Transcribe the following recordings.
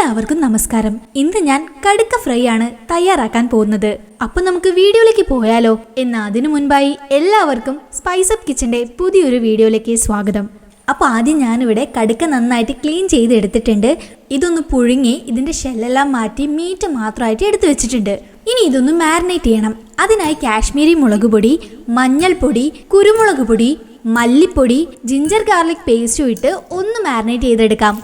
എല്ലാവർക്കും നമസ്കാരം. ഇന്ന് ഞാൻ കടുക്ക ഫ്രൈ ആണ് തയ്യാറാക്കാൻ പോകുന്നത്. അപ്പോൾ നമുക്ക് വീഡിയോയിലേക്ക് പോയാലോ? എന്നാൽ അതിനു മുൻപായി എല്ലാവർക്കും സ്പൈസ് അപ്പ് കിച്ചന്റെ പുതിയൊരു വീഡിയോയിലേക്ക് സ്വാഗതം. അപ്പോൾ ആദ്യം ഞാനിവിടെ കടുക്ക നന്നായിട്ട് ക്ലീൻ ചെയ്ത് എടുത്തിട്ടുണ്ട്. ഇതൊന്ന് പുഴുങ്ങി ഇതിന്റെ ഷെല്ലെല്ലാം മാറ്റി മീറ്റ് മാത്രമായിട്ട് എടുത്തു വെച്ചിട്ടുണ്ട്. ഇനി ഇതൊന്ന് മാരിനേറ്റ് ചെയ്യണം. അതിനായി കാശ്മീരി മുളക് പൊടി, മഞ്ഞൾപ്പൊടി, കുരുമുളക് പൊടി, മല്ലിപ്പൊടി, ജിഞ്ചർ ഗാർലിക് പേസ്റ്റും ഇട്ട് ഒന്ന് മാരിനേറ്റ് ചെയ്തെടുക്കാം.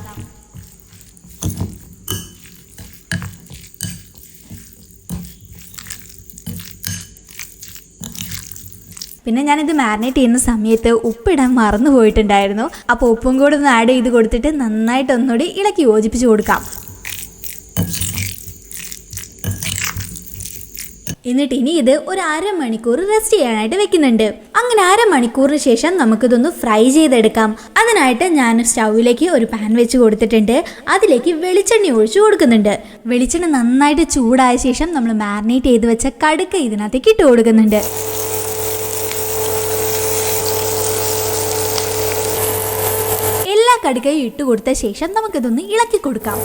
പിന്നെ ഞാനിത് മാരിനേറ്റ് ചെയ്യുന്ന സമയത്ത് ഉപ്പിടാൻ മറന്നു പോയിട്ടുണ്ടായിരുന്നു. അപ്പോൾ ഉപ്പും കൂടെ ഒന്ന് ആഡ് ചെയ്ത് കൊടുത്തിട്ട് നന്നായിട്ട് ഒന്നുകൂടി ഇളക്കി യോജിപ്പിച്ച് കൊടുക്കാം. എന്നിട്ട് ഇനി ഇത് ഒരു അരമണിക്കൂർ റെസ്റ്റ് ചെയ്യാനായിട്ട് വെക്കുന്നുണ്ട്. അങ്ങനെ അരമണിക്കൂറിന് ശേഷം നമുക്കിതൊന്ന് ഫ്രൈ ചെയ്തെടുക്കാം. അതിനായിട്ട് ഞാൻ സ്റ്റൗവിലേക്ക് ഒരു പാൻ വെച്ച് കൊടുത്തിട്ടുണ്ട്. അതിലേക്ക് വെളിച്ചെണ്ണ ഒഴിച്ചു കൊടുക്കുന്നുണ്ട്. വെളിച്ചെണ്ണ നന്നായിട്ട് ചൂടായ ശേഷം നമ്മൾ മാരിനേറ്റ് ചെയ്ത് വെച്ച കടുക്ക ഇതിനകത്തേക്ക് ഇട്ട് കൊടുക്കുന്നുണ്ട്. എല്ലാ കടുക്കയും ഇട്ട് കൊടുത്ത ശേഷം നമുക്കിതൊന്ന് ഇളക്കി കൊടുക്കാം.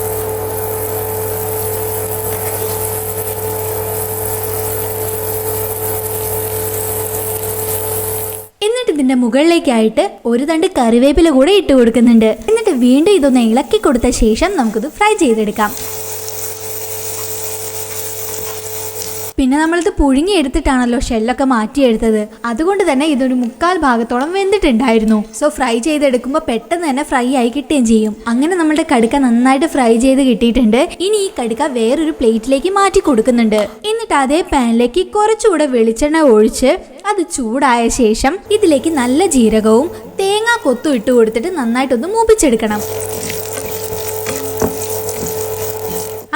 എന്നിട്ട് ഇതിന്റെ മുകളിലേക്കായിട്ട് ഒരു തണ്ട് കറിവേപ്പില കൂടെ ഇട്ട് കൊടുക്കുന്നുണ്ട്. എന്നിട്ട് വീണ്ടും ഇതൊന്ന് ഇളക്കി കൊടുത്ത ശേഷം നമുക്കിത് ഫ്രൈ ചെയ്തെടുക്കാം. പിന്നെ നമ്മളിത് പുഴുങ്ങി എടുത്തിട്ടാണല്ലോ ഷെല്ലൊക്കെ മാറ്റിയെടുത്തത്. അതുകൊണ്ട് തന്നെ ഇതൊരു 1/4 ഭാഗത്തോളം വെന്തിട്ടുണ്ടായിരുന്നു. സോ ഫ്രൈ ചെയ്തെടുക്കുമ്പോൾ പെട്ടെന്ന് തന്നെ ഫ്രൈ ആയി കിട്ടുകയും ചെയ്യും. അങ്ങനെ നമ്മുടെ കടുക്ക നന്നായിട്ട് ഫ്രൈ ചെയ്ത് കിട്ടിയിട്ടുണ്ട്. ഇനി ഈ കടുക്ക വേറൊരു പ്ലേറ്റിലേക്ക് മാറ്റി കൊടുക്കുന്നുണ്ട്. എന്നിട്ട് അതേ പാനിലേക്ക് കുറച്ചുകൂടെ വെളിച്ചെണ്ണ ഒഴിച്ച് അത് ചൂടായ ശേഷം ഇതിലേക്ക് നല്ല ജീരകവും തേങ്ങാ കൊത്തും ഇട്ട് കൊടുത്തിട്ട് നന്നായിട്ടൊന്ന് മൂപ്പിച്ചെടുക്കണം.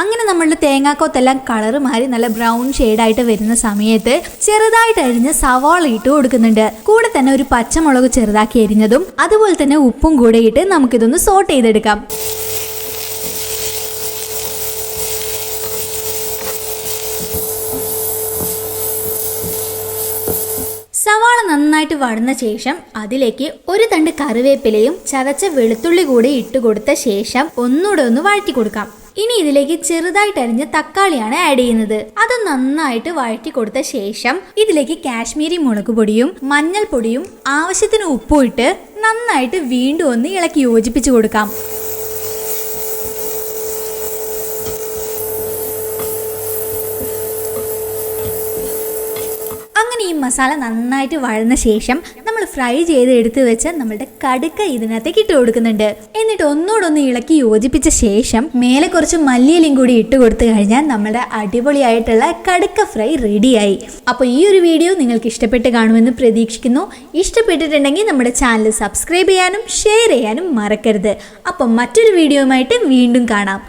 അങ്ങനെ നമ്മളുടെ തേങ്ങാക്കൊത്തെല്ലാം കളറ് മാറി നല്ല ബ്രൗൺ ഷെയ്ഡായിട്ട് വരുന്ന സമയത്ത് ചെറുതായിട്ട് അരിഞ്ഞ് സവാള ഇട്ട് കൊടുക്കുന്നുണ്ട്. കൂടെ തന്നെ ഒരു പച്ചമുളക് ചെറുതാക്കി അരിഞ്ഞതും അതുപോലെ തന്നെ ഉപ്പും കൂടെ ഇട്ട് നമുക്കിതൊന്ന് സോട്ട് ചെയ്തെടുക്കാം. സവാള നന്നായിട്ട് വഴന്ന ശേഷം അതിലേക്ക് ഒരു തണ്ട് കറിവേപ്പിലയും ചതച്ച വെളുത്തുള്ളി കൂടി ഇട്ട് കൊടുത്ത ശേഷം ഒന്നുകൂടെ ഒന്ന് വഴറ്റി കൊടുക്കാം. ഇനി ഇതിലേക്ക് ചെറുതായിട്ട് അരിഞ്ഞ തക്കാളിയാണ് ആഡ് ചെയ്യുന്നത്. അത് നന്നായിട്ട് വഴറ്റി കൊടുത്ത ശേഷം ഇതിലേക്ക് കാശ്മീരി മുളക് പൊടിയും മഞ്ഞൾപ്പൊടിയും ആവശ്യത്തിന് ഉപ്പും ഇട്ട് നന്നായിട്ട് വീണ്ടും ഒന്ന് ഇളക്കി യോജിപ്പിച്ചു കൊടുക്കാം. അങ്ങനെ ഈ മസാല നന്നായിട്ട് വഴന്ന ശേഷം നമ്മൾ ഫ്രൈ ചെയ്ത് എടുത്തു വെച്ച് നമ്മളുടെ കടുക്ക ഇതിനകത്തേക്ക് ഇട്ട് കൊടുക്കുന്നുണ്ട്. എന്നിട്ട് ഒന്നുകൂടൊന്ന് ഇളക്കി യോജിപ്പിച്ച ശേഷം മേലെ കുറച്ച് മല്ലിയിലയും കൂടി ഇട്ട് കൊടുത്തു കഴിഞ്ഞാൽ നമ്മുടെ അടിപൊളിയായിട്ടുള്ള കടുക്ക ഫ്രൈ റെഡിയായി. അപ്പോൾ ഈ ഒരു വീഡിയോ നിങ്ങൾക്ക് ഇഷ്ടപ്പെട്ട് കാണുമെന്ന് പ്രതീക്ഷിക്കുന്നു. ഇഷ്ടപ്പെട്ടിട്ടുണ്ടെങ്കിൽ നമ്മുടെ ചാനൽ സബ്സ്ക്രൈബ് ചെയ്യാനും ഷെയർ ചെയ്യാനും മറക്കരുത്. അപ്പം മറ്റൊരു വീഡിയോയുമായിട്ട് വീണ്ടും കാണാം.